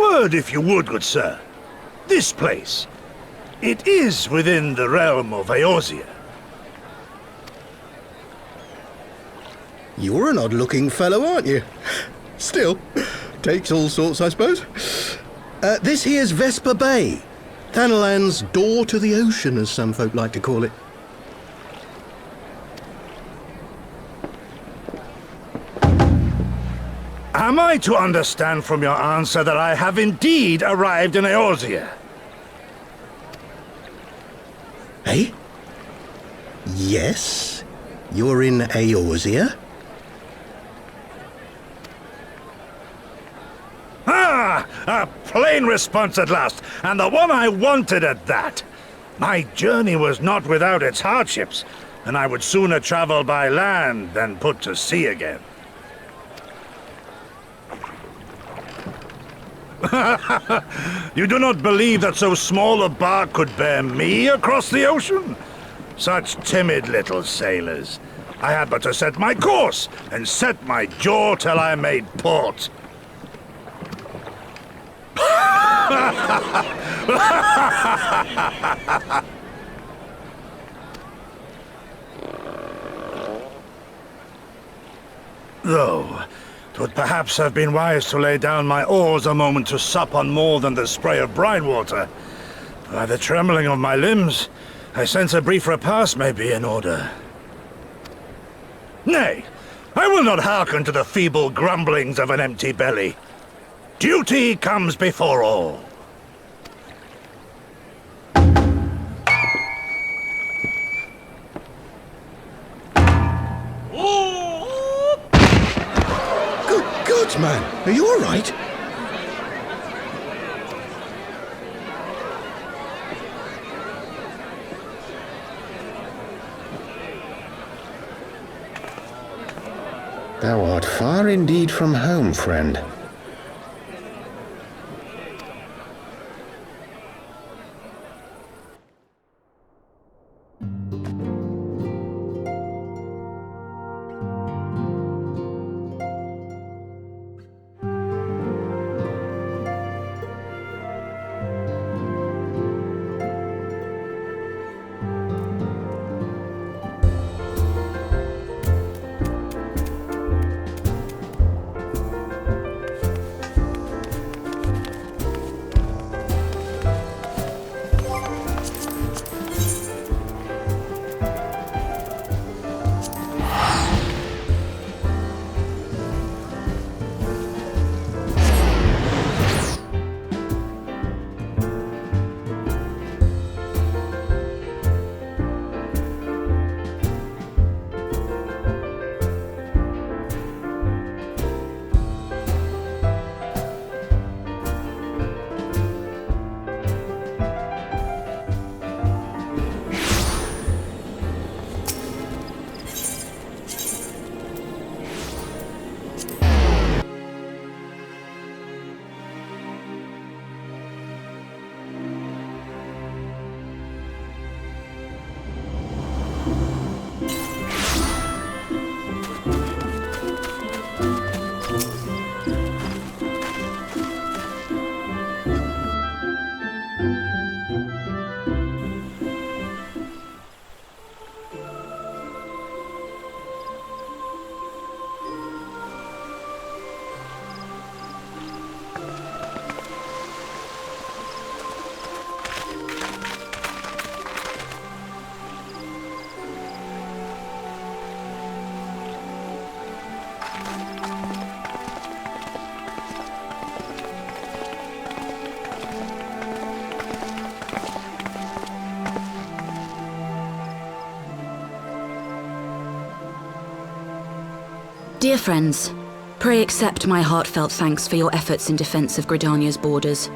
word, if you would, good sir. This place, it is within the realm of Eorzea. You're an odd-looking fellow, aren't you? Still, takes all sorts, I suppose. This here's Vesper Bay. Thanalan's door to the ocean, as some folk like to call it. Am I to understand from your answer that I have indeed arrived in Eorzea? Eh? Yes, you're in Eorzea. Ah! A plain response at last, and the one I wanted at that. My journey was not without its hardships, and I would sooner travel by land than put to sea again. You do not believe that so small a bark could bear me across the ocean? Such timid little sailors. I had but to set my course and set my jaw till I made port. Though, 'twould perhaps have been wise to lay down my oars a moment to sup on more than the spray of brine water. By the trembling of my limbs, I sense a brief repast may be in order. Nay, I will not hearken to the feeble grumblings of an empty belly. Duty comes before all. Good God, man! Are you all right? Thou art far indeed from home, friend. Dear friends, pray accept my heartfelt thanks for your efforts in defense of Gridania's borders.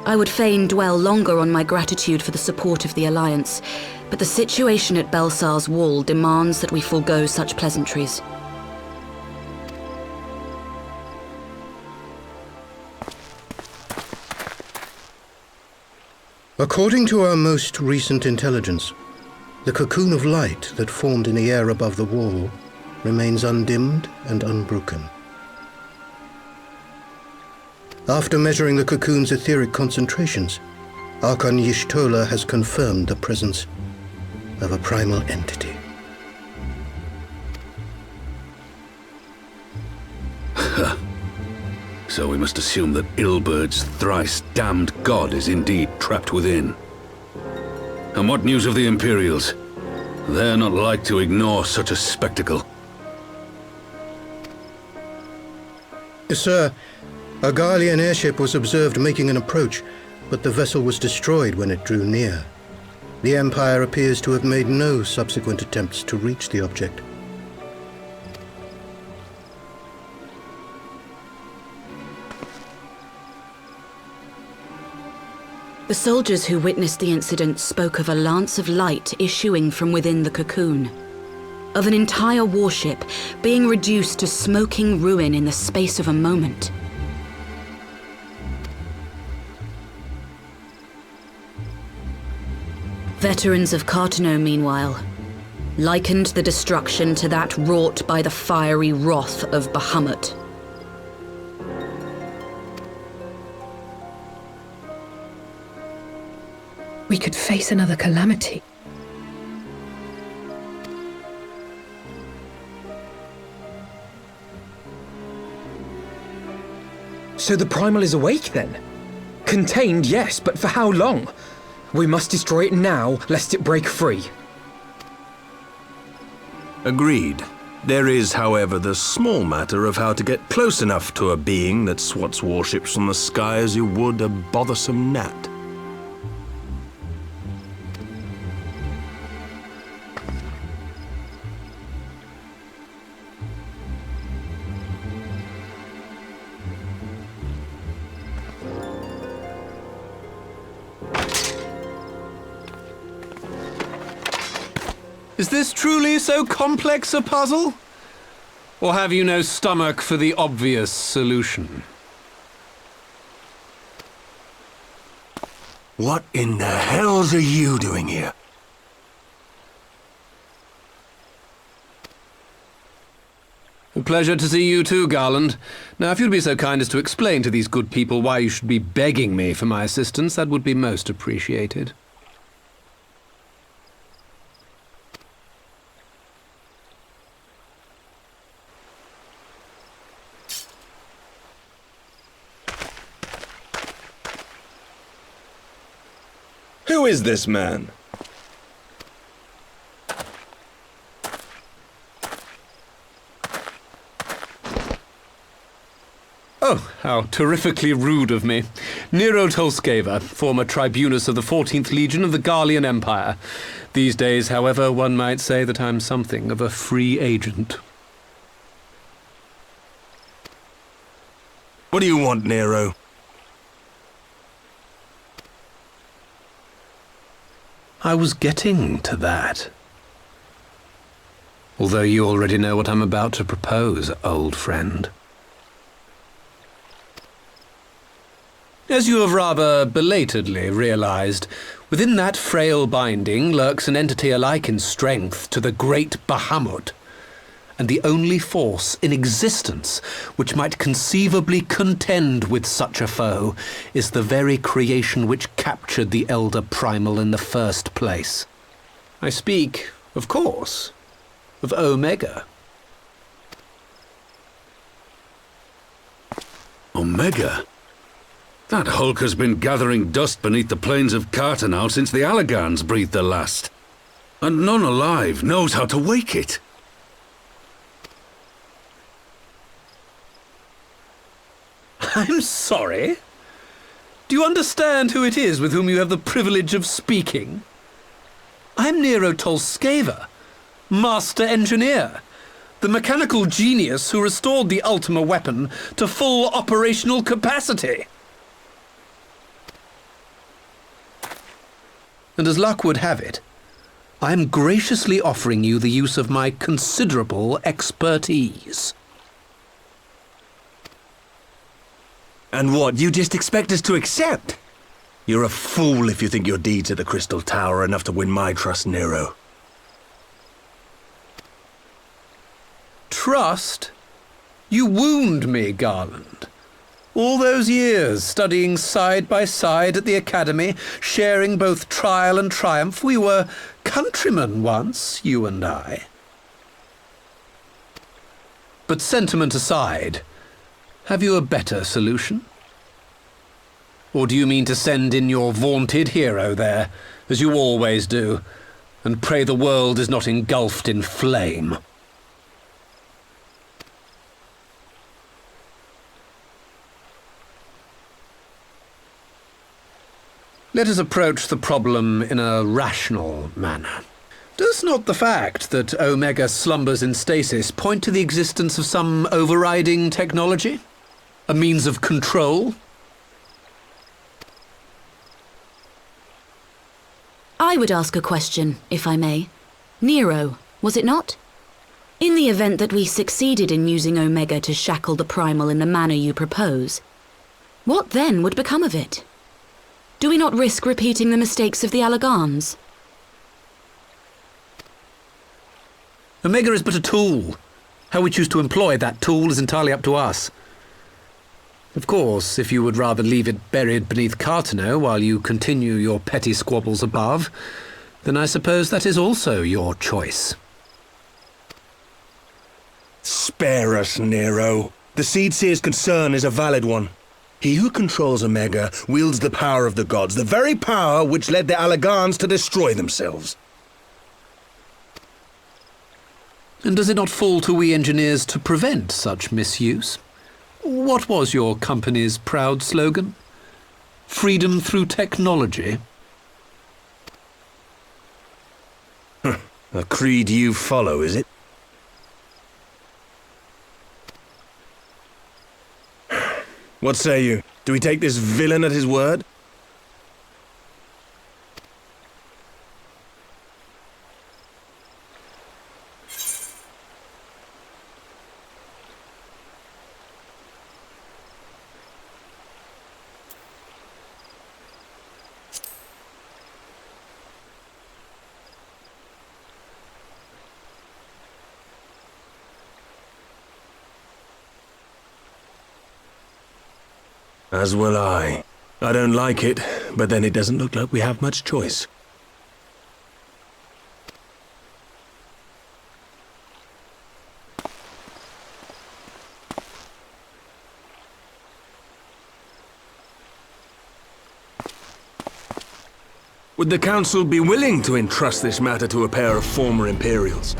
I would fain dwell longer on my gratitude for the support of the Alliance, but the situation at Belsar's Wall demands that we forego such pleasantries. According to our most recent intelligence, the cocoon of light that formed in the air above the wall remains undimmed and unbroken. After measuring the cocoon's etheric concentrations, Archon Y'shtola has confirmed the presence of a primal entity. So we must assume that Ilbert's thrice-damned god is indeed trapped within. And what news of the Imperials? They're not like to ignore such a spectacle. Sir, a Garlean airship was observed making an approach, but the vessel was destroyed when it drew near. The Empire appears to have made no subsequent attempts to reach the object. The soldiers who witnessed the incident spoke of a lance of light issuing from within the cocoon, of an entire warship being reduced to smoking ruin in the space of a moment. Veterans of Cartano, meanwhile, likened the destruction to that wrought by the fiery wrath of Bahamut. We could face another calamity. So the Primal is awake then? Contained, yes, but for how long? We must destroy it now, lest it break free. Agreed. There is, however, the small matter of how to get close enough to a being that swats warships from the sky as you would a bothersome gnat. Is this truly so complex a puzzle? Or have you no stomach for the obvious solution? What in the hells are you doing here? A pleasure to see you too, Garland. Now, if you'd be so kind as to explain to these good people why you should be begging me for my assistance, that would be most appreciated. Who is this man? Oh, how terrifically rude of me. Nero Tolskeva, former tribunus of the 14th Legion of the Garlean Empire. These days, however, one might say that I'm something of a free agent. What do you want, Nero? I was getting to that. Although you already know what I'm about to propose, old friend. As you have rather belatedly realized, within that frail binding lurks an entity alike in strength to the great Bahamut, and the only force in existence which might conceivably contend with such a foe is the very creation which captured the Elder Primal in the first place. I speak, of course, of Omega. Omega? That hulk has been gathering dust beneath the plains of Cartano since the Allagans breathed their last. And none alive knows how to wake it. I'm sorry? Do you understand who it is with whom you have the privilege of speaking? I'm Nero Tolskeva, Master Engineer, the mechanical genius who restored the Ultima weapon to full operational capacity. And as luck would have it, I am graciously offering you the use of my considerable expertise. And what, you just expect us to accept? You're a fool if you think your deeds at the Crystal Tower are enough to win my trust, Nero. Trust? You wound me, Garland. All those years, studying side by side at the academy, sharing both trial and triumph, we were countrymen once, you and I. But sentiment aside, have you a better solution? Or do you mean to send in your vaunted hero there, as you always do, and pray the world is not engulfed in flame? Let us approach the problem in a rational manner. Does not the fact that Omega slumbers in stasis point to the existence of some overriding technology? A means of control? I would ask a question, if I may. Nero, was it not? In the event that we succeeded in using Omega to shackle the Primal in the manner you propose, what then would become of it? Do we not risk repeating the mistakes of the Allagans? Omega is but a tool. How we choose to employ that tool is entirely up to us. Of course, if you would rather leave it buried beneath Cartano while you continue your petty squabbles above, then I suppose that is also your choice. Spare us, Nero. The Seedseer's concern is a valid one. He who controls Omega wields the power of the gods, the very power which led the Allagans to destroy themselves. And does it not fall to we engineers to prevent such misuse? What was your company's proud slogan? Freedom through technology? A creed you follow, is it? What say you? Do we take this villain at his word? As will I. I don't like it, but then it doesn't look like we have much choice. Would the Council be willing to entrust this matter to a pair of former Imperials?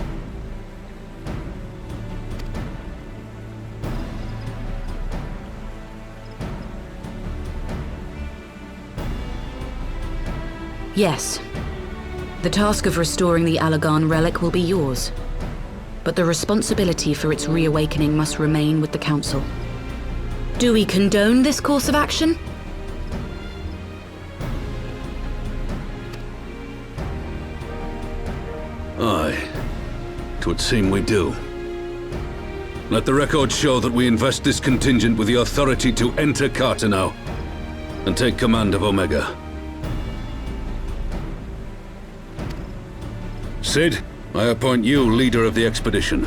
Yes. The task of restoring the Allagan relic will be yours. But the responsibility for its reawakening must remain with the Council. Do we condone this course of action? Aye. It would seem we do. Let the record show that we invest this contingent with the authority to enter Cartano and take command of Omega. Sid, I appoint you leader of the expedition.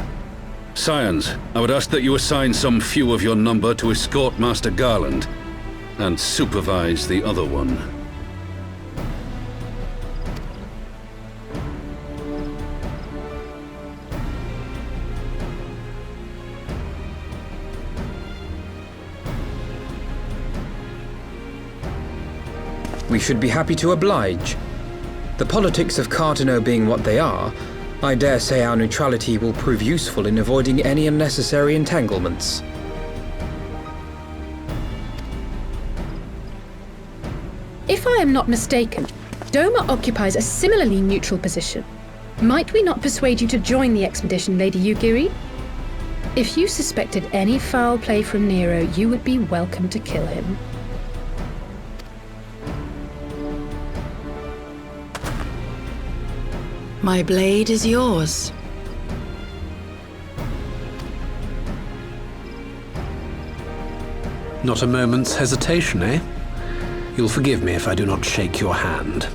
Scions, I would ask that you assign some few of your number to escort Master Garland and supervise the other one. We should be happy to oblige. The politics of Cartano being what they are, I dare say our neutrality will prove useful in avoiding any unnecessary entanglements. If I am not mistaken, Doma occupies a similarly neutral position. Might we not persuade you to join the expedition, Lady Yugiri? If you suspected any foul play from Nero, you would be welcome to kill him. My blade is yours. Not a moment's hesitation, eh? You'll forgive me if I do not shake your hand.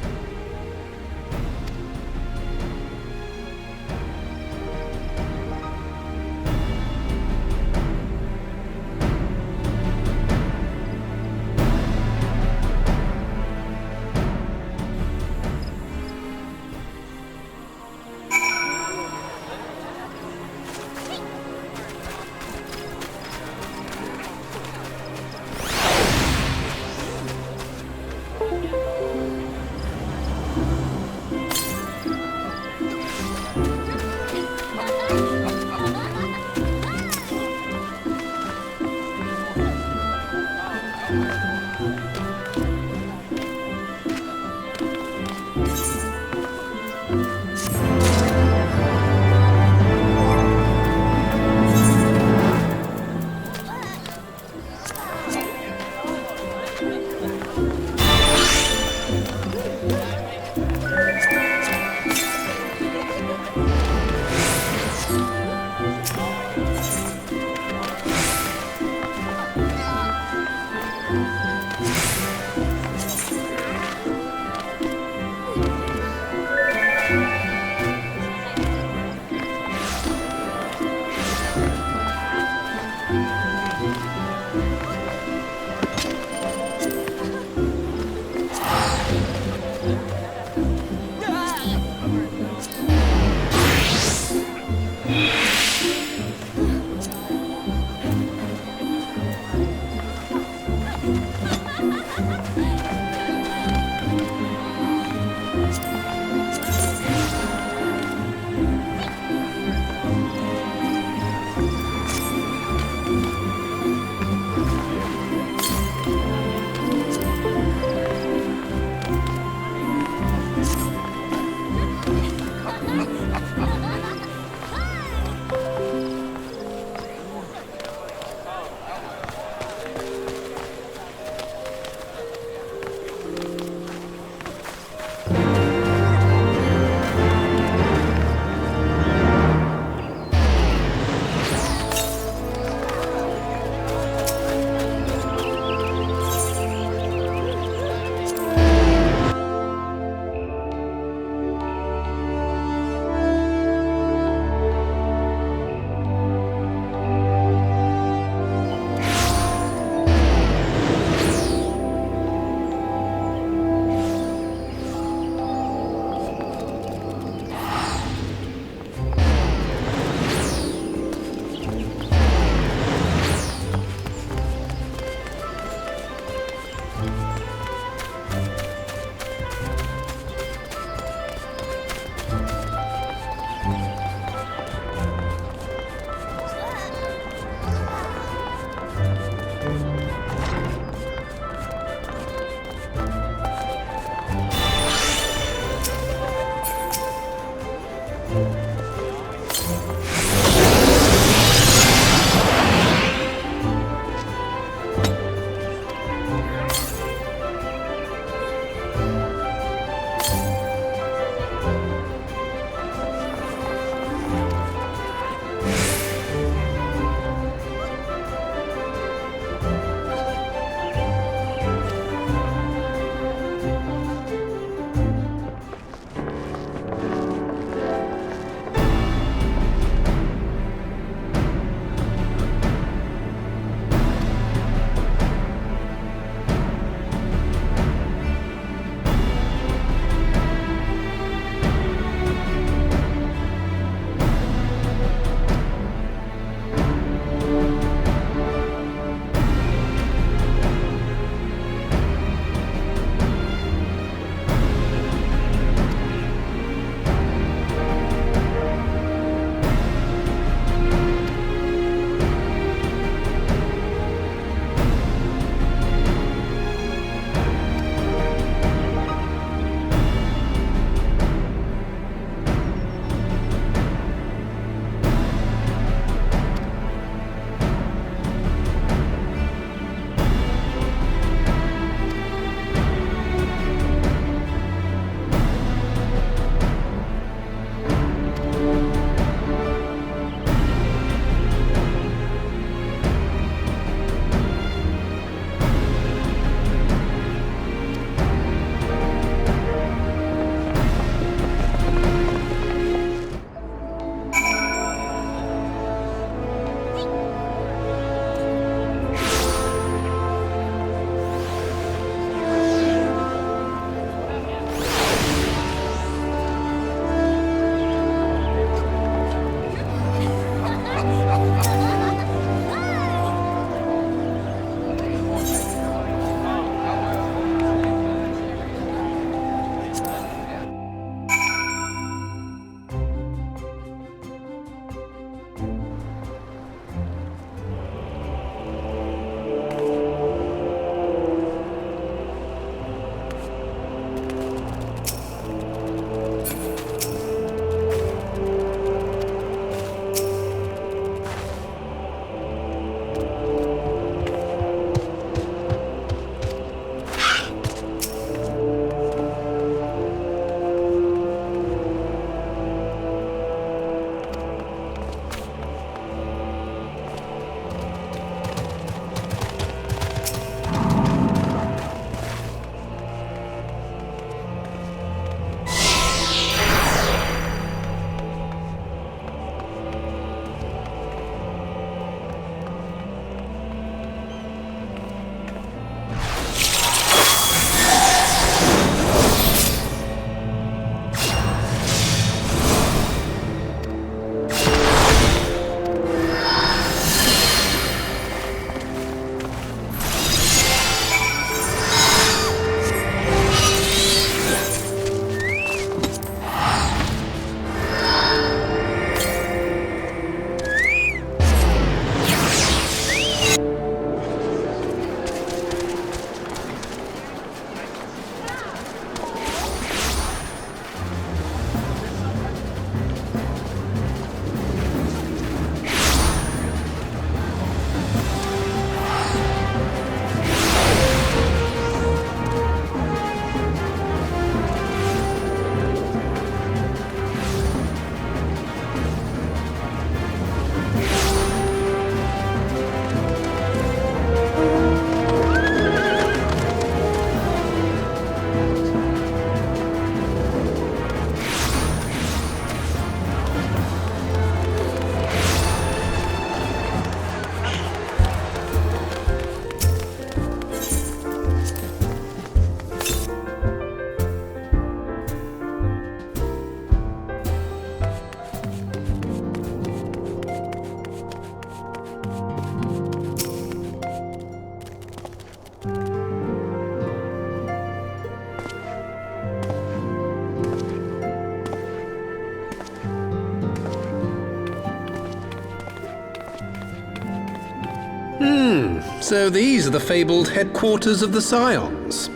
So these are the fabled headquarters of the Scions.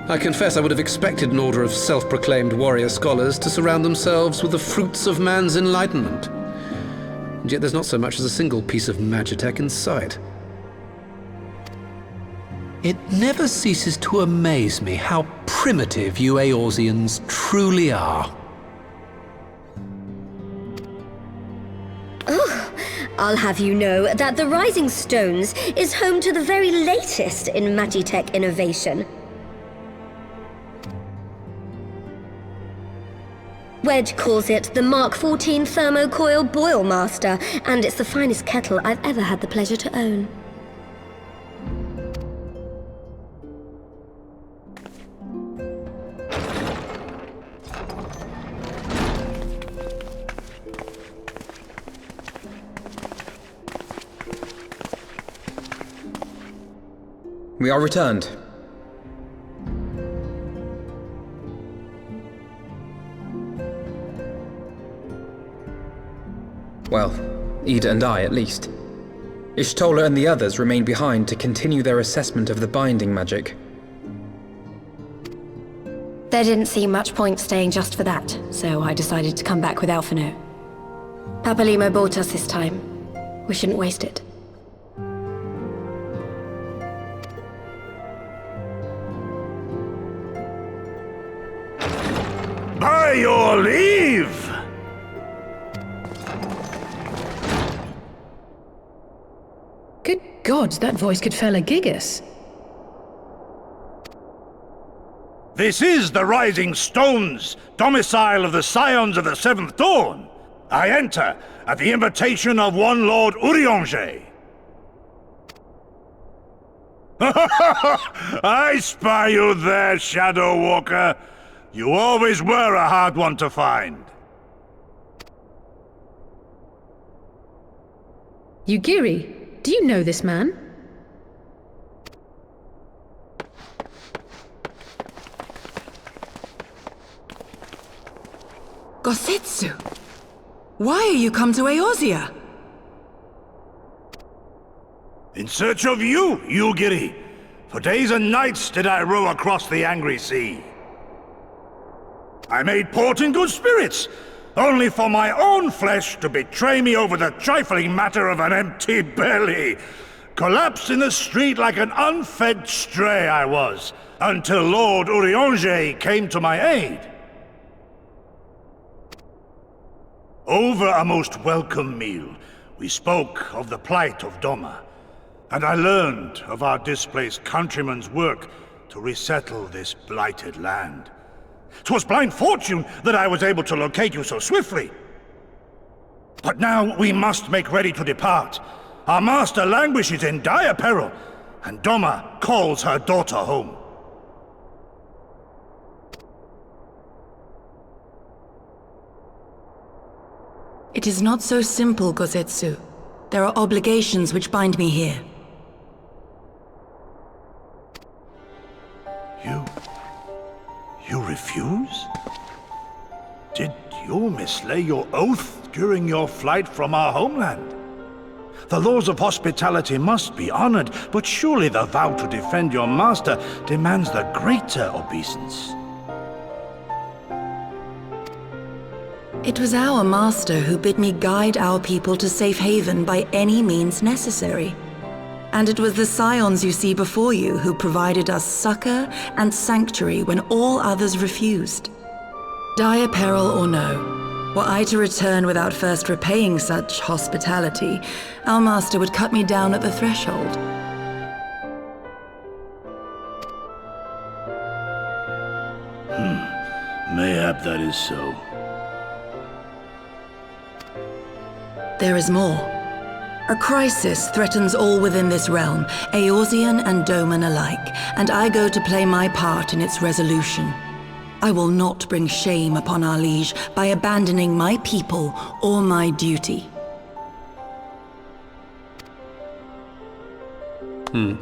I confess I would have expected an order of self-proclaimed warrior scholars to surround themselves with the fruits of man's enlightenment. And yet there's not so much as a single piece of magitech in sight. It never ceases to amaze me how primitive you Eorzeans truly are. I'll have you know that the Rising Stones is home to the very latest in magitech innovation. Wedge calls it the Mark 14 Thermocoil Boil Master, and it's the finest kettle I've ever had the pleasure to own. We are returned. Well, Ida and I, at least. Ishtola and the others remained behind to continue their assessment of the binding magic. There didn't seem much point staying just for that, so I decided to come back with Alphino. Papalimo bought us this time. We shouldn't waste it. By your leave! Good God, that voice could fell a gigas. This is the Rising Stones, domicile of the Scions of the Seventh Dawn. I enter at the invitation of one Lord Urianger. I spy you there, Shadow Walker. You always were a hard one to find. Yugiri, do you know this man? Gosetsu! Why are you come to Eorzea? In search of you, Yugiri. For days and nights did I row across the angry sea. I made port in good spirits, only for my own flesh to betray me over the trifling matter of an empty belly. Collapsed in the street like an unfed stray I was, until Lord Urianger came to my aid. Over a most welcome meal, we spoke of the plight of Doma, and I learned of our displaced countrymen's work to resettle this blighted land. 'Twas blind fortune that I was able to locate you so swiftly. But now we must make ready to depart. Our master languishes in dire peril, and Doma calls her daughter home. It is not so simple, Gosetsu. There are obligations which bind me here. You refuse? Did you mislay your oath during your flight from our homeland? The laws of hospitality must be honored, but surely the vow to defend your master demands the greater obeisance. It was our master who bid me guide our people to safe haven by any means necessary. And it was the Scions you see before you who provided us succor and sanctuary when all others refused. Dire peril or no, were I to return without first repaying such hospitality, our master would cut me down at the threshold. Mayhap that is so. There is more. A crisis threatens all within this realm, Eorzean and Doman alike, and I go to play my part in its resolution. I will not bring shame upon our liege by abandoning my people or my duty.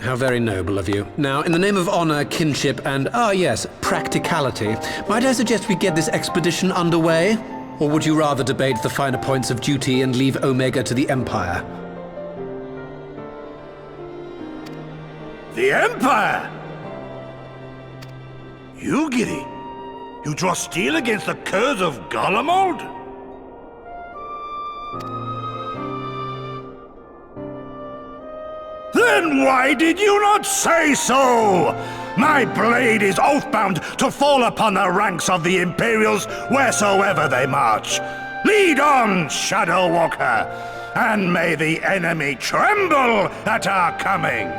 How very noble of you. Now, in the name of honor, kinship, and, yes, practicality, might I suggest we get this expedition underway? Or would you rather debate the finer points of duty and leave Omega to the Empire? The Empire! You, Giri? You draw steel against the curse of Garlemald? Then why did you not say so? My blade is oath-bound to fall upon the ranks of the Imperials wheresoever they march. Lead on, Shadow Walker, and may the enemy tremble at our coming.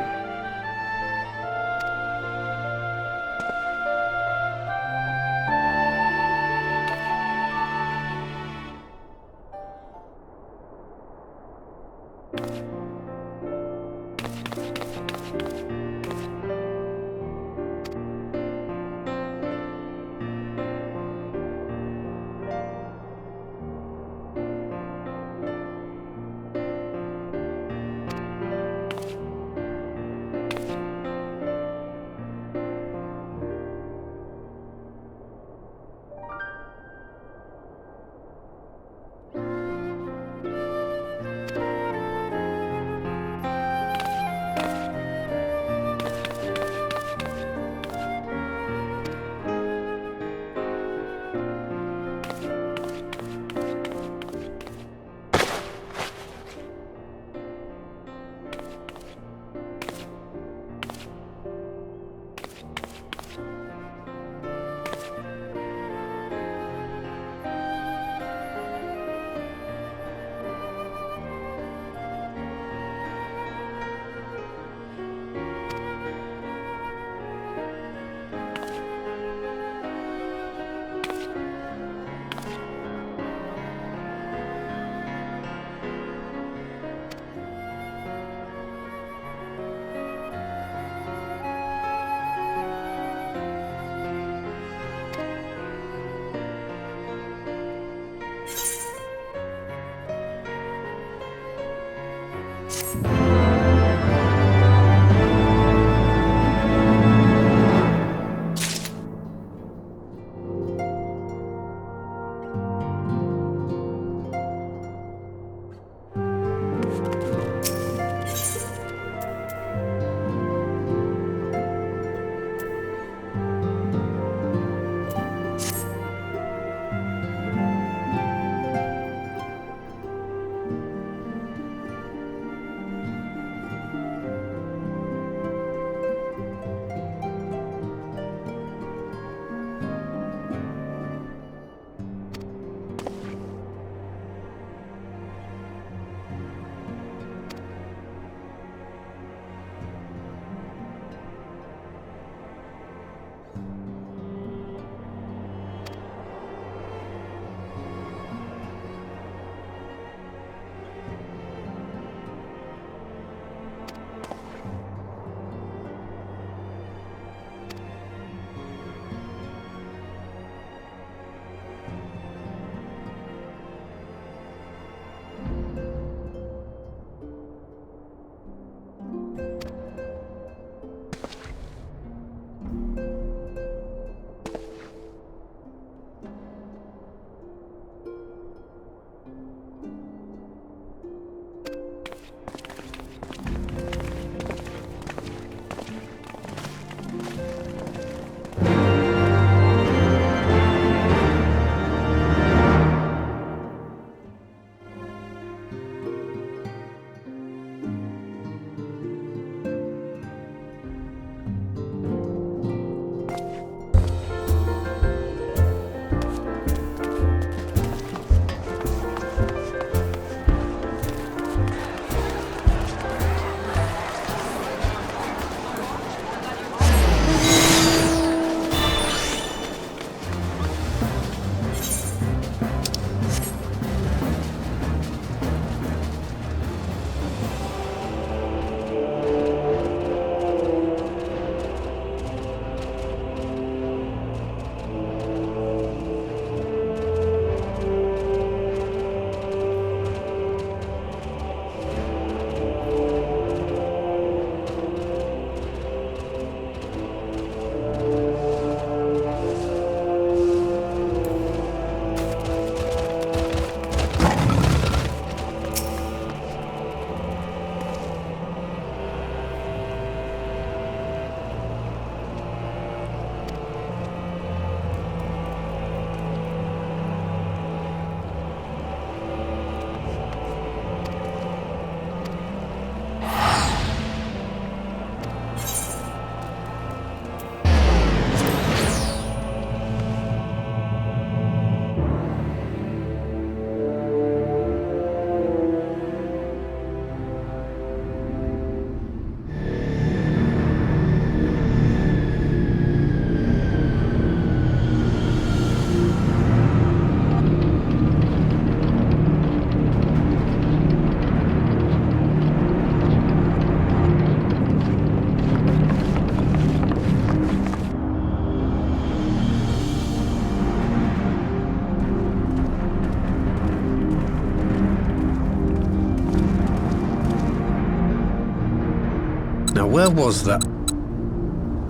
Now, where was that?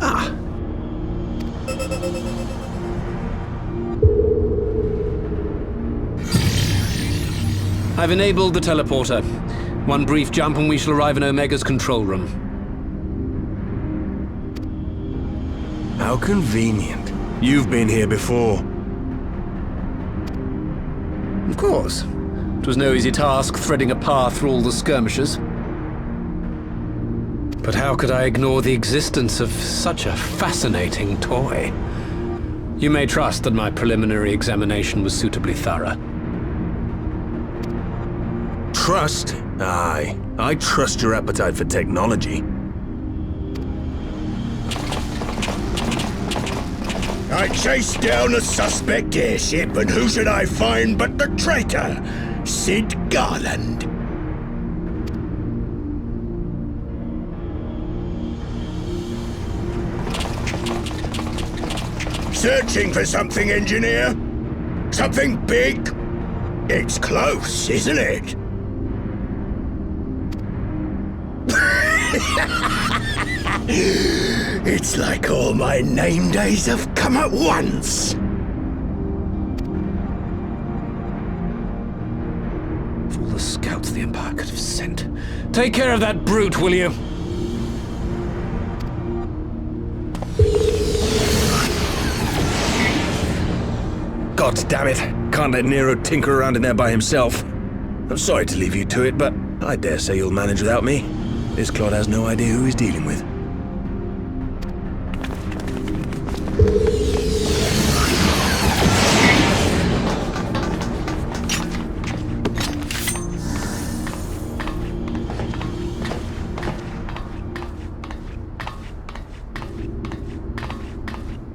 Ah! I've enabled the teleporter. One brief jump and we shall arrive in Omega's control room. How convenient. You've been here before. Of course. It was no easy task threading a path through all the skirmishers. But how could I ignore the existence of such a fascinating toy? You may trust that my preliminary examination was suitably thorough. Trust? Aye. I trust your appetite for technology. I chased down a suspect airship, and who should I find but the traitor, Sid Garland. Searching for something, engineer? Something big? It's close, isn't it? It's like all my name days have come at once. Of all the scouts the Empire could have sent. Take care of that brute, will you? God damn it. Can't let Nero tinker around in there by himself. I'm sorry to leave you to it, but I dare say you'll manage without me. This clod has no idea who he's dealing with.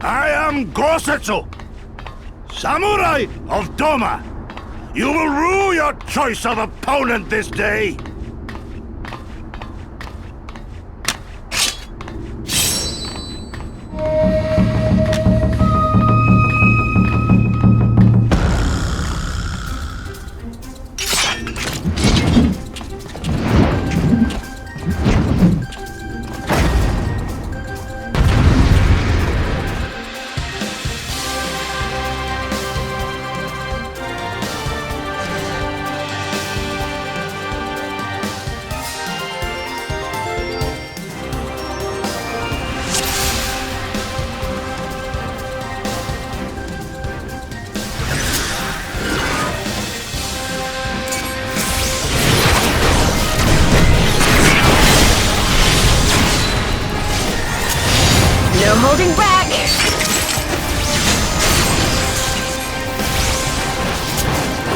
I am Gosetsu, Samurai of Doma. You will rue your choice of opponent this day. No holding back!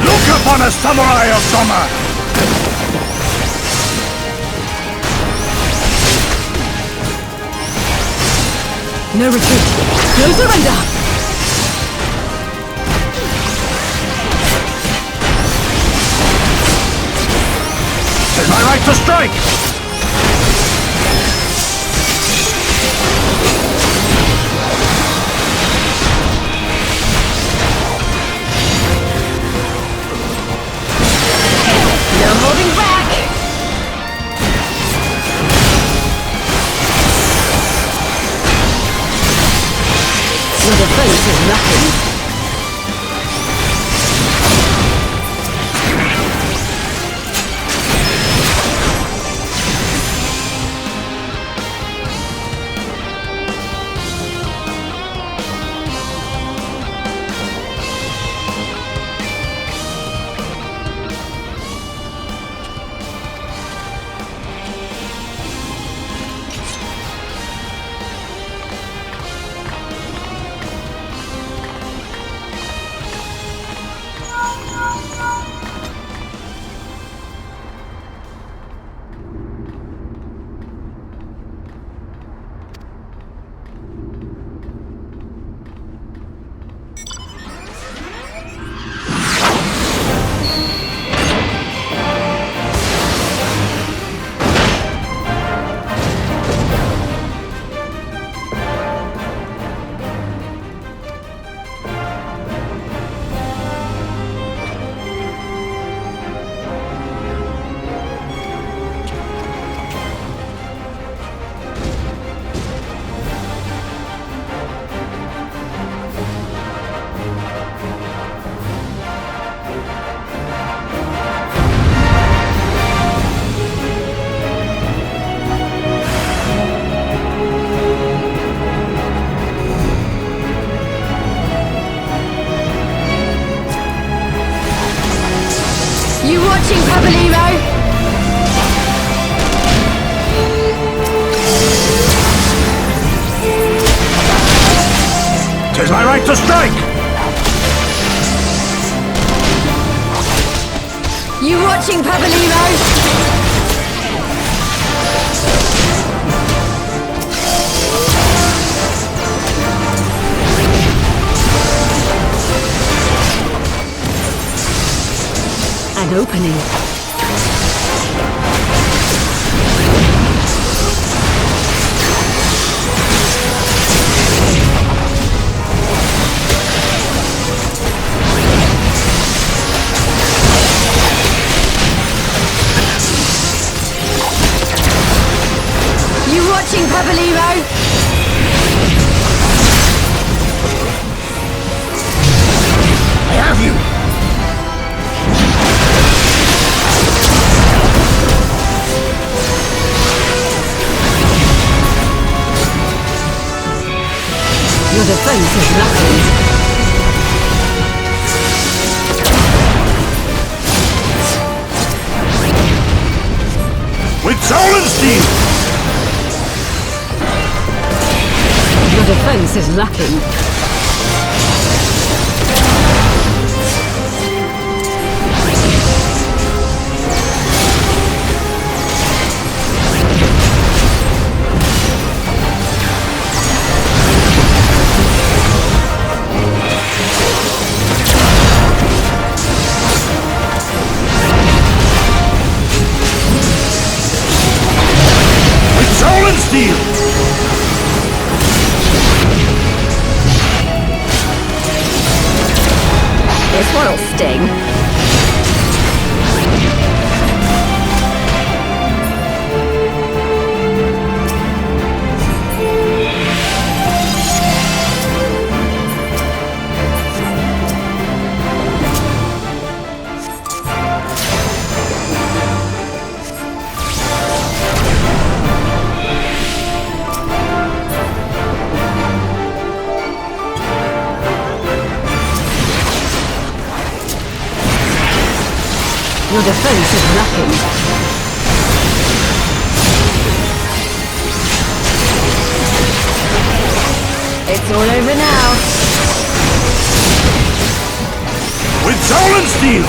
Look upon a samurai of Doma! No retreat. No surrender. It's my right to strike! No holding back! Your defense is nothing. You watching, Pabalimo? 'Tis my right to strike! You watching, Pabalimo? An opening. You watching, Pabalimo? I have you! Your defense is lacking. With soul and steel! Your defense is lacking. Steel! This one'll sting. Your defense is lacking. It's all over now. With soul and steel!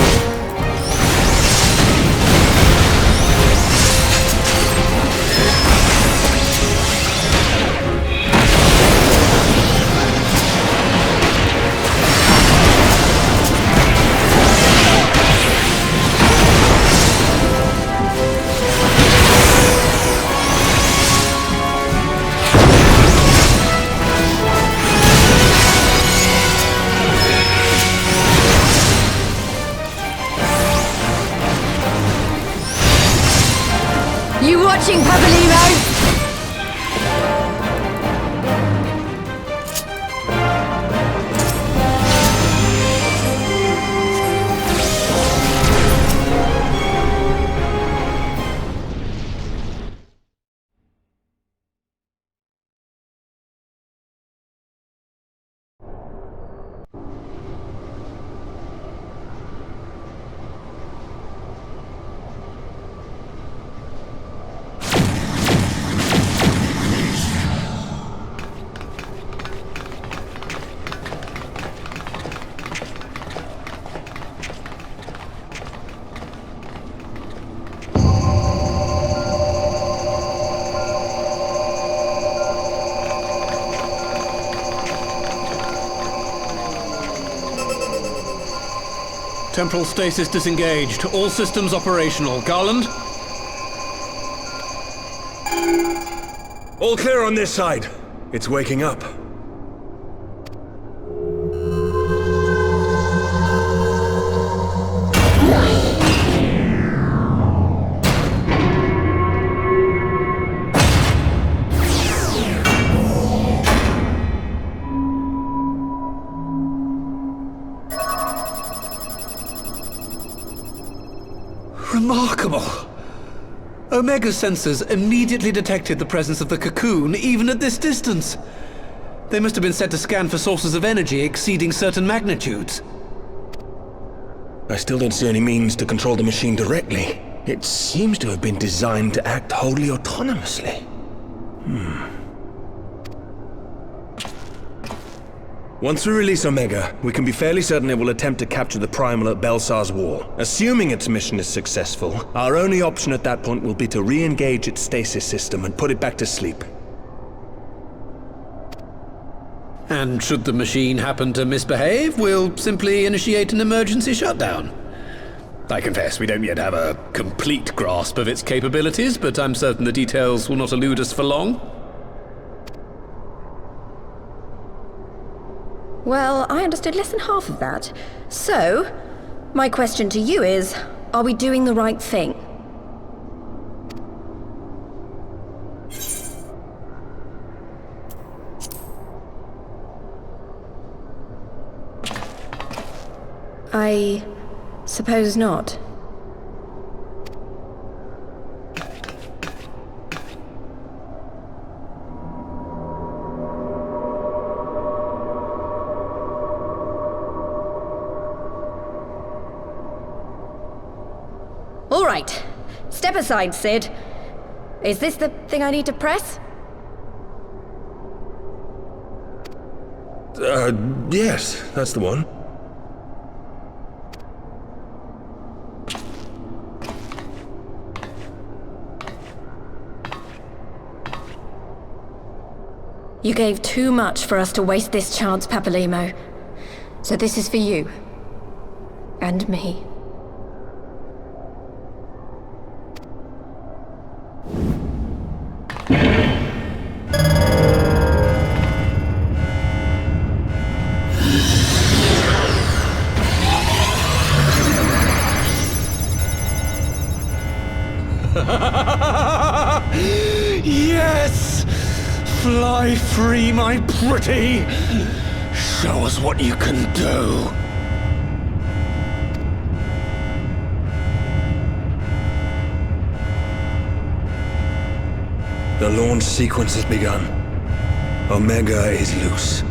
You watching, Pabalimo? Temporal stasis disengaged. All systems operational. Garland? All clear on this side. It's waking up. Remarkable! Omega's sensors immediately detected the presence of the cocoon, even at this distance. They must have been set to scan for sources of energy exceeding certain magnitudes. I still don't see any means to control the machine directly. It seems to have been designed to act wholly autonomously. Once we release Omega, we can be fairly certain it will attempt to capture the Primal at Belsar's Wall. Assuming its mission is successful, our only option at that point will be to re-engage its stasis system and put it back to sleep. And should the machine happen to misbehave, we'll simply initiate an emergency shutdown. I confess we don't yet have a complete grasp of its capabilities, but I'm certain the details will not elude us for long. Well, I understood less than half of that. So, my question to you is, are we doing the right thing? I suppose not. All right. Step aside, Sid. Is this the thing I need to press? Yes, that's the one. You gave too much for us to waste this chance, Papalimo. So this is for you. And me. Yes! Fly free, my pretty! Show us what you can do! The launch sequence has begun. Omega is loose.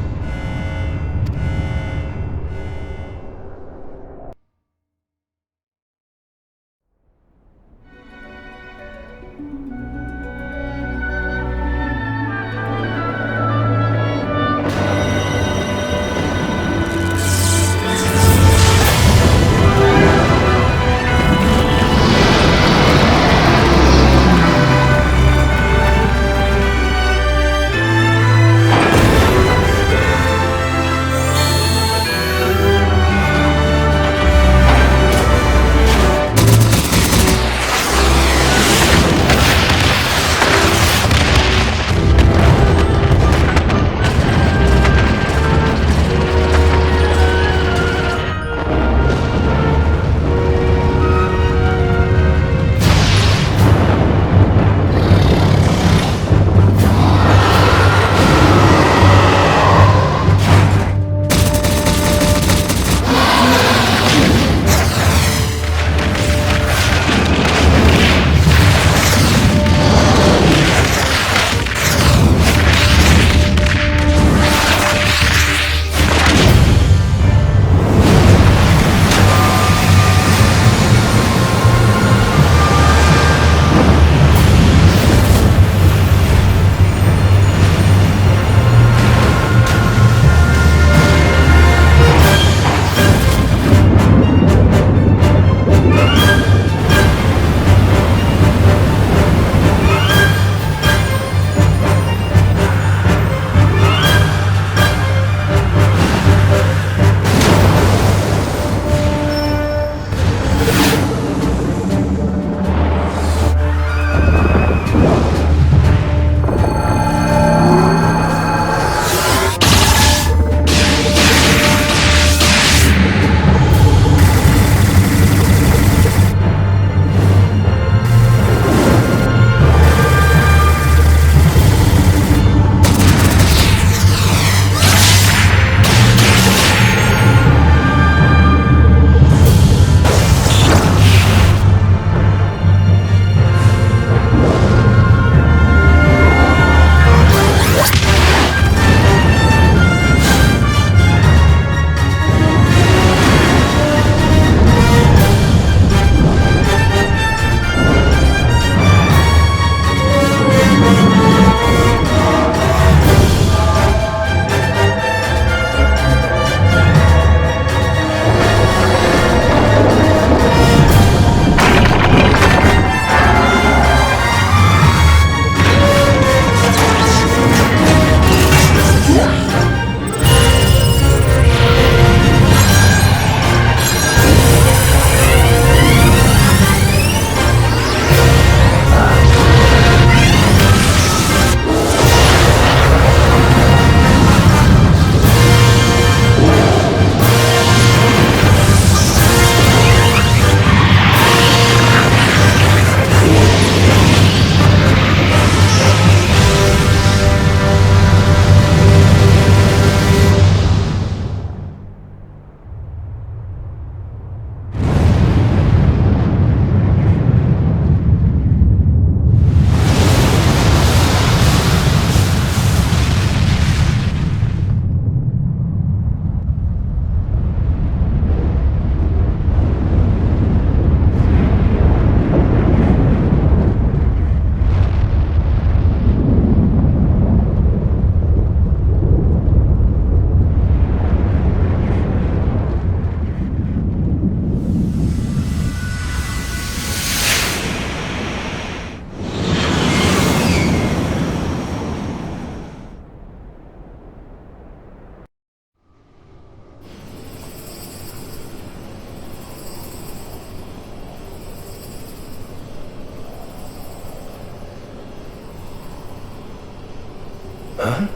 Huh?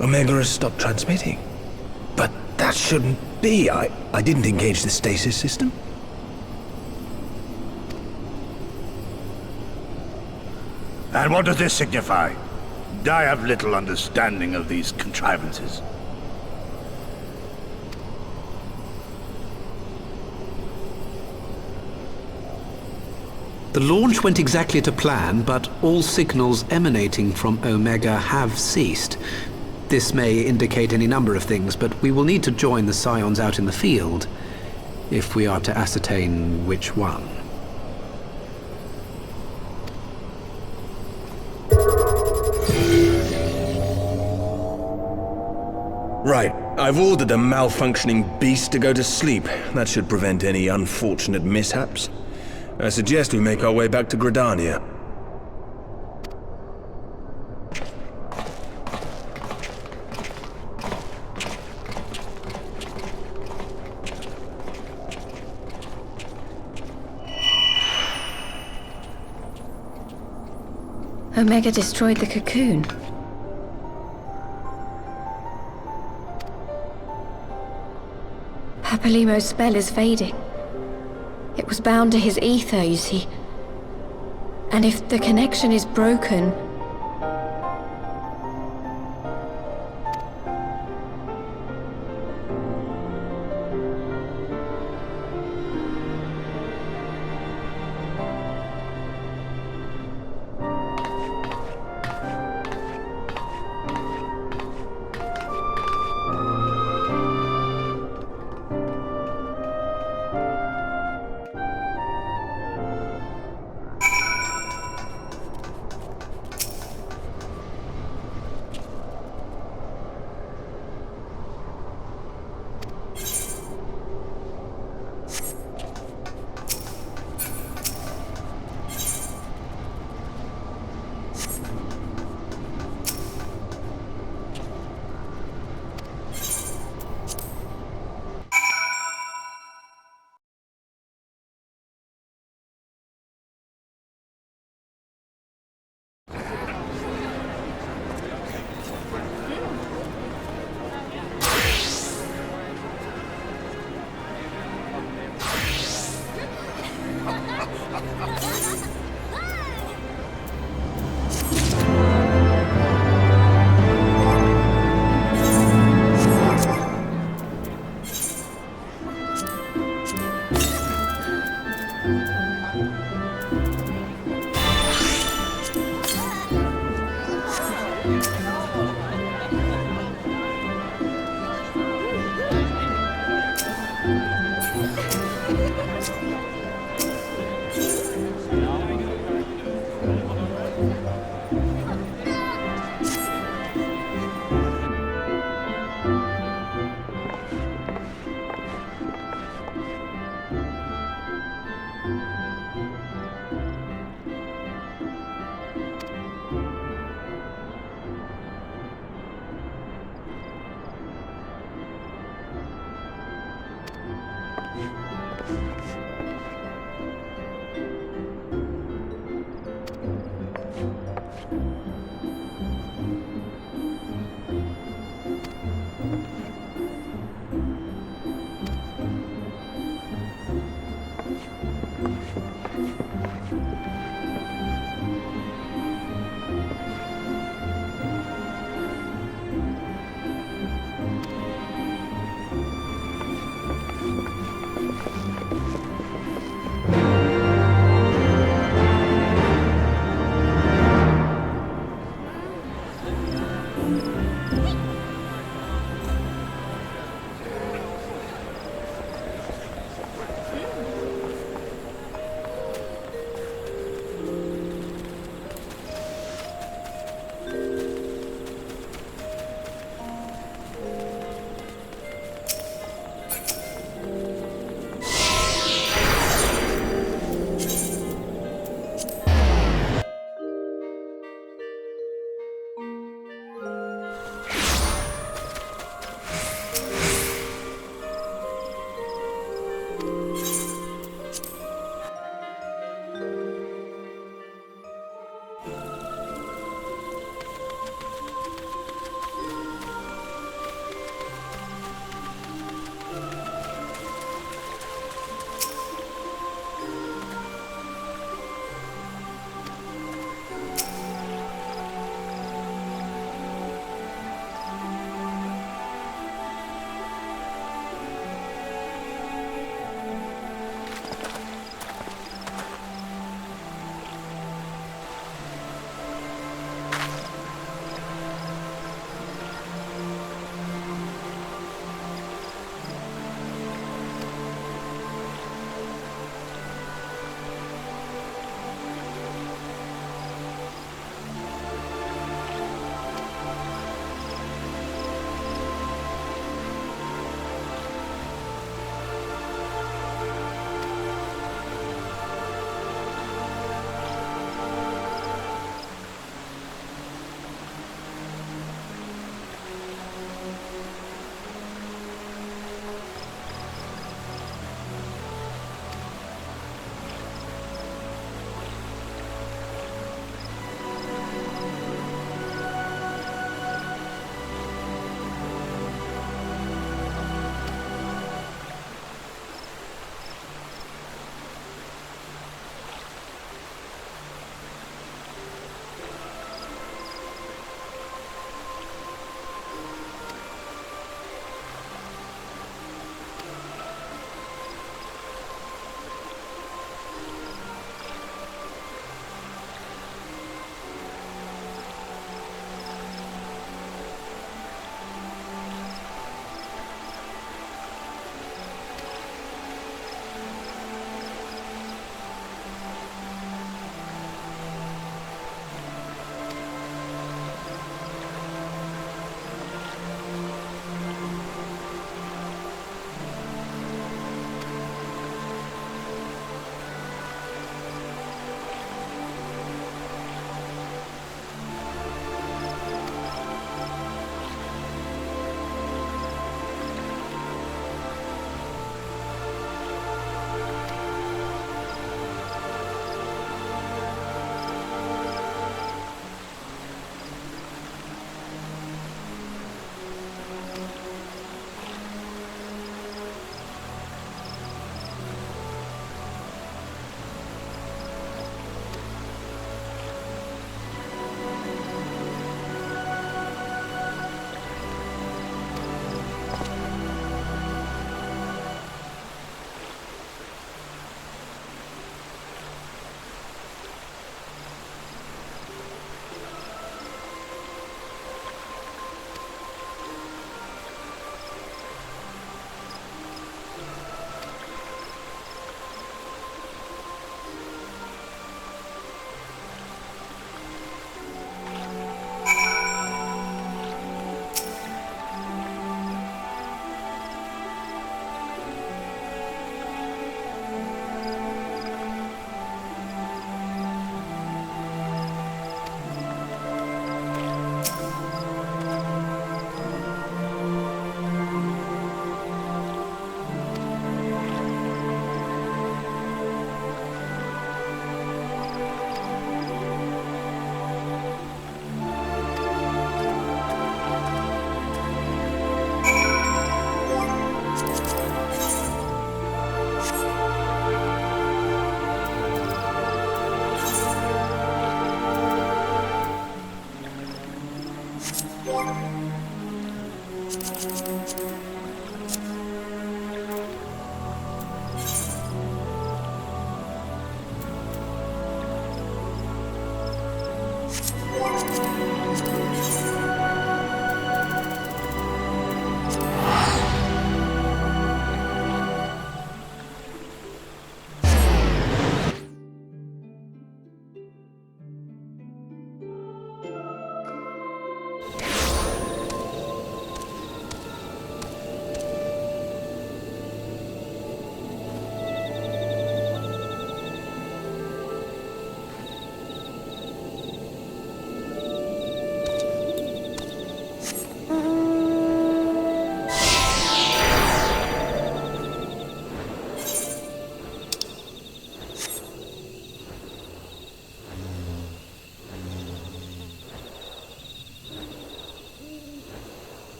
Omega has stopped transmitting. But that shouldn't be. I didn't engage the stasis system. And what does this signify? I have little understanding of these contrivances. The launch went exactly to plan, but all signals emanating from Omega have ceased. This may indicate any number of things, but we will need to join the Scions out in the field if we are to ascertain which one. Right. I've ordered a malfunctioning beast to go to sleep. That should prevent any unfortunate mishaps. I suggest we make our way back to Gridania. Omega destroyed the cocoon. Papalimo's spell is fading. It was bound to his ether, you see. And if the connection is broken...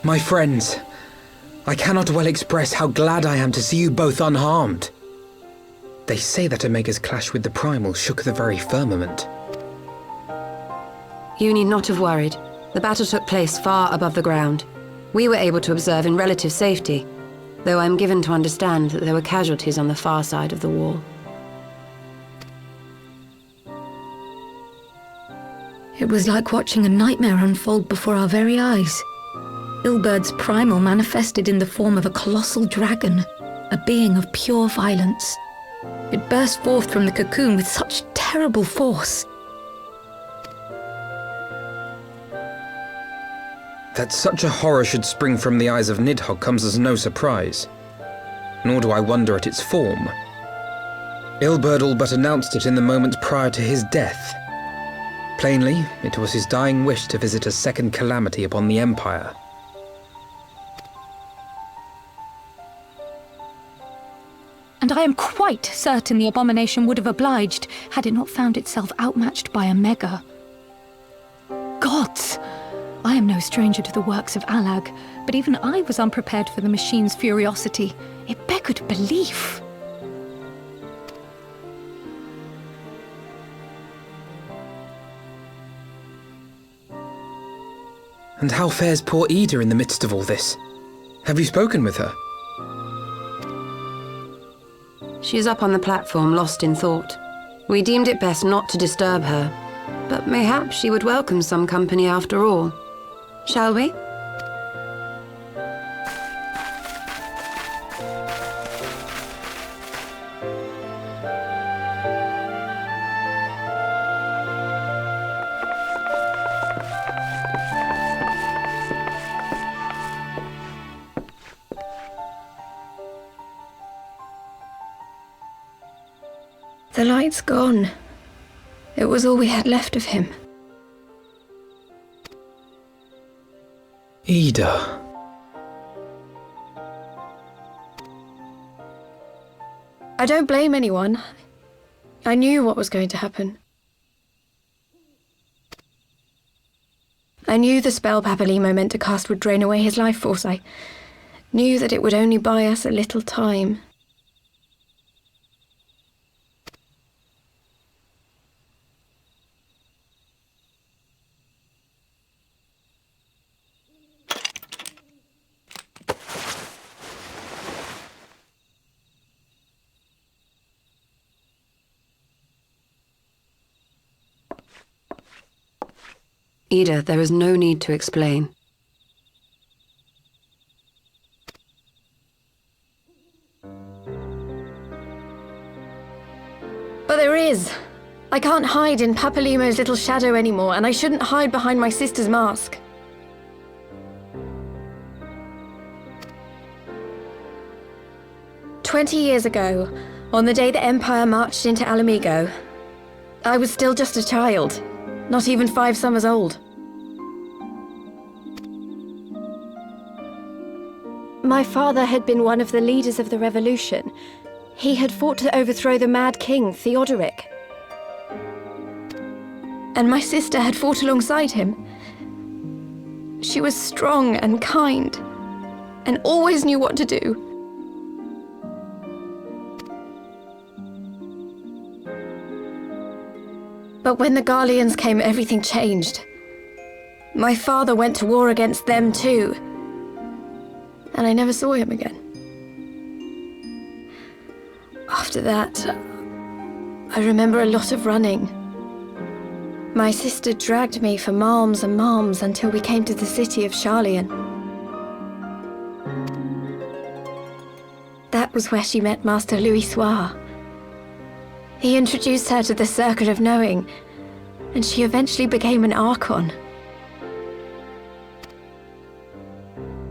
My friends, I cannot well express how glad I am to see you both unharmed. They say that Omega's clash with the Primal shook the very firmament. You need not have worried. The battle took place far above the ground. We were able to observe in relative safety, though I'm given to understand that there were casualties on the far side of the wall. It was like watching a nightmare unfold before our very eyes. Ilberd's primal manifested in the form of a colossal dragon, a being of pure violence. It burst forth from the cocoon with such terrible force. That such a horror should spring from the eyes of Nidhogg comes as no surprise. Nor do I wonder at its form. Ilberd all but announced it in the moments prior to his death. Plainly, it was his dying wish to visit a second calamity upon the Empire. And I am quite certain the abomination would have obliged had it not found itself outmatched by Omega. Gods! I am no stranger to the works of Allag, but even I was unprepared for the machine's furiosity. It beggared belief. And how fares poor Ida in the midst of all this? Have you spoken with her? She is up on the platform, lost in thought. We deemed it best not to disturb her, but mayhaps she would welcome some company after all. Shall we? The light's gone. It was all we had left of him. Ida. I don't blame anyone. I knew what was going to happen. I knew the spell Papalimo meant to cast would drain away his life force. I knew that it would only buy us a little time. Ida, there is no need to explain. But there is. I can't hide in Papalimo's little shadow anymore, and I shouldn't hide behind my sister's mask. "20 years ago, on the day the Empire marched into Alamigo, I was still just a child, not even 5 summers old. My father had been one of the leaders of the revolution. He had fought to overthrow the Mad King, Theodoric. And my sister had fought alongside him. She was strong and kind, and always knew what to do. But when the Garleans came, everything changed. My father went to war against them too, and I never saw him again. After that, I remember a lot of running. My sister dragged me for malms and malms until we came to the city of Sharlayan. That was where she met Master Louis Soir. He introduced her to the Circle of Knowing, and she eventually became an Archon.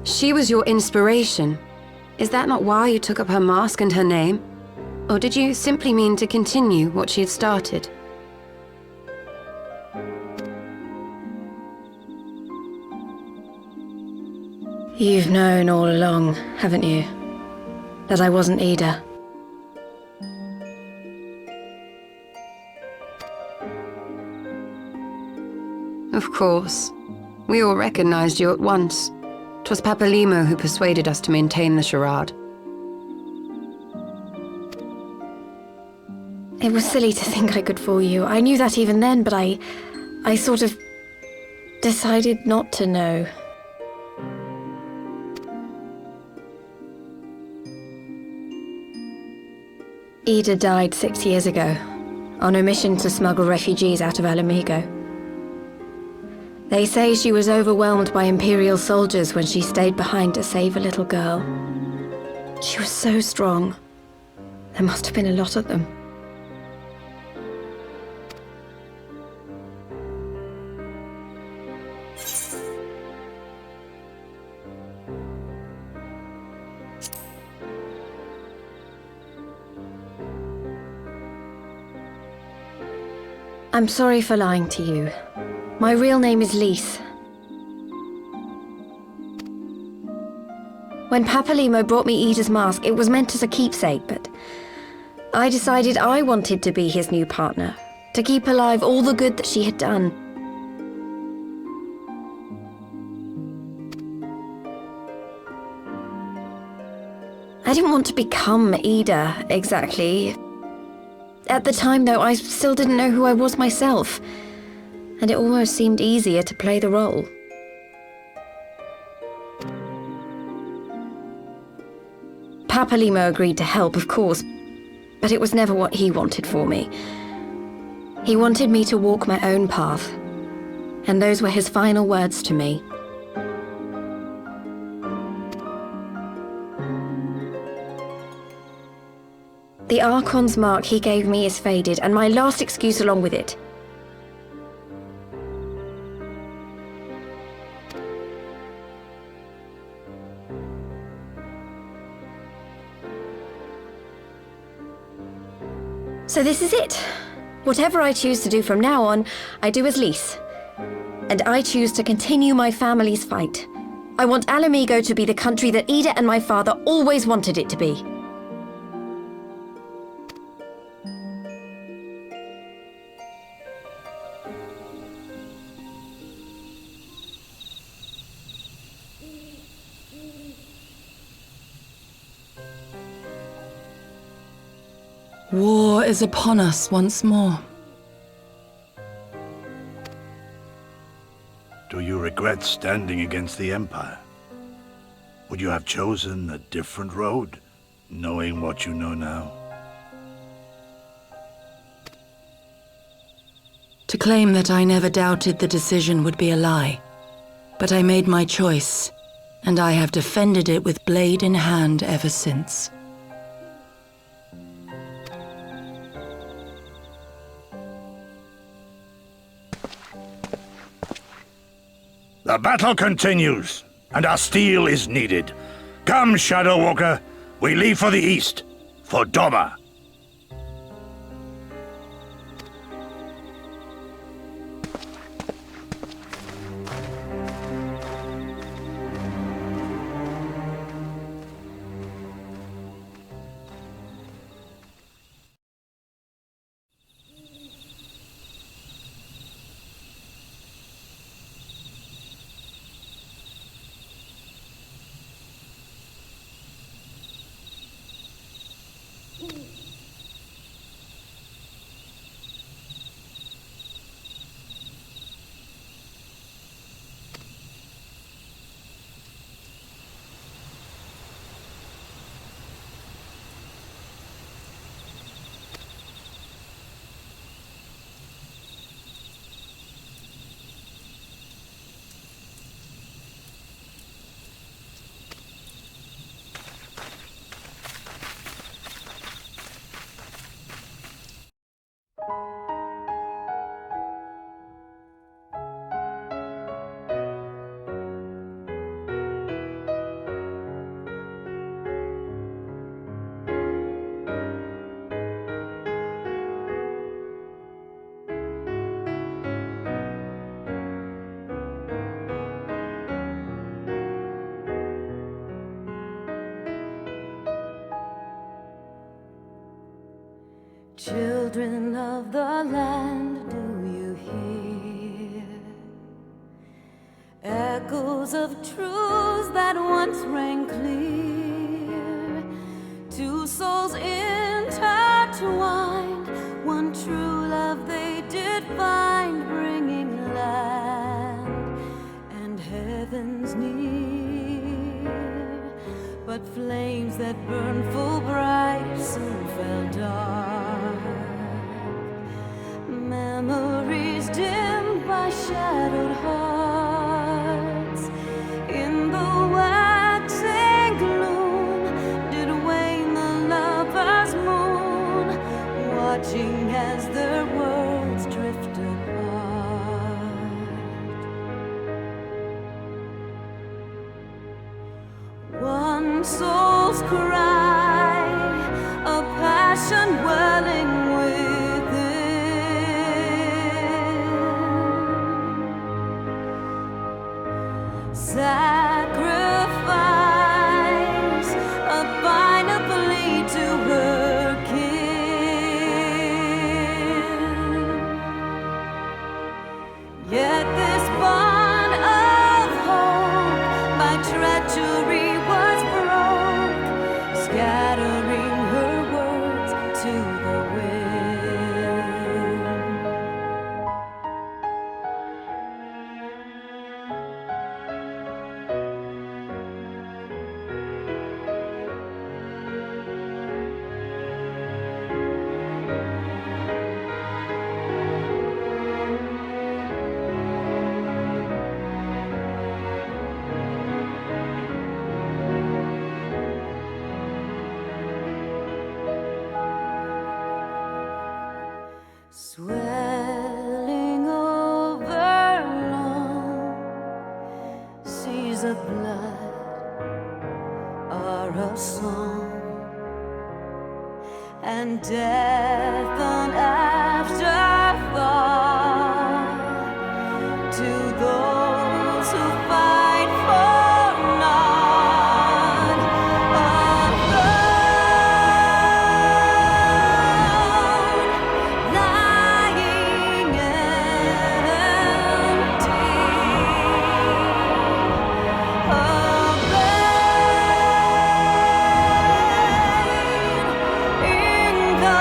She was your inspiration. Is that not why you took up her mask and her name? Or did you simply mean to continue what she had started? You've known all along, haven't you? That I wasn't Ida. Of course. We all recognized you at once. 'Twas Papalimo who persuaded us to maintain the charade. It was silly to think I could fool you. I knew that even then, but I sort of decided not to know. Ida died 6 years ago, on a mission to smuggle refugees out of Alamigo. They say she was overwhelmed by Imperial soldiers when she stayed behind to save a little girl. She was so strong. There must have been a lot of them. I'm sorry for lying to you. My real name is Lise. When Papalimo brought me Ida's mask, it was meant as a keepsake, but I decided I wanted to be his new partner, to keep alive all the good that she had done. I didn't want to become Ida, exactly. At the time, though, I still didn't know who I was myself, and it almost seemed easier to play the role. Papalimo agreed to help, of course, but it was never what he wanted for me. He wanted me to walk my own path, and those were his final words to me. The Archon's mark he gave me is faded, and my last excuse along with it. So this is it. Whatever I choose to do from now on, I do as Lise. And I choose to continue my family's fight. I want Alamigo to be the country that Ida and my father always wanted it to be. War is upon us once more. Do you regret standing against the Empire? Would you have chosen a different road, knowing what you know now? To claim that I never doubted the decision would be a lie. But I made my choice, and I have defended it with blade in hand ever since. The battle continues, and our steel is needed. Come, Shadow Walker, we leave for the east, for Doma. Children of the land, do you hear? Echo echoes of truths that once rang clear. Two souls intertwined, one true love they did find, bringing land and heavens near. But flames that burned full bright soon fell dark. Memories dimmed by shadowed hearts. In the waxing gloom did wane the lover's moon, watching as their worlds drift apart. One soul's cry, a passion welling within. Sacrifice, a final plea to her kin. Yet this bond of hope by treachery was broke, scattering her words to the wind. Swelling over long seas of blood are a song, and death an afterthought to those who fight for none alone, lying empty, incomplete.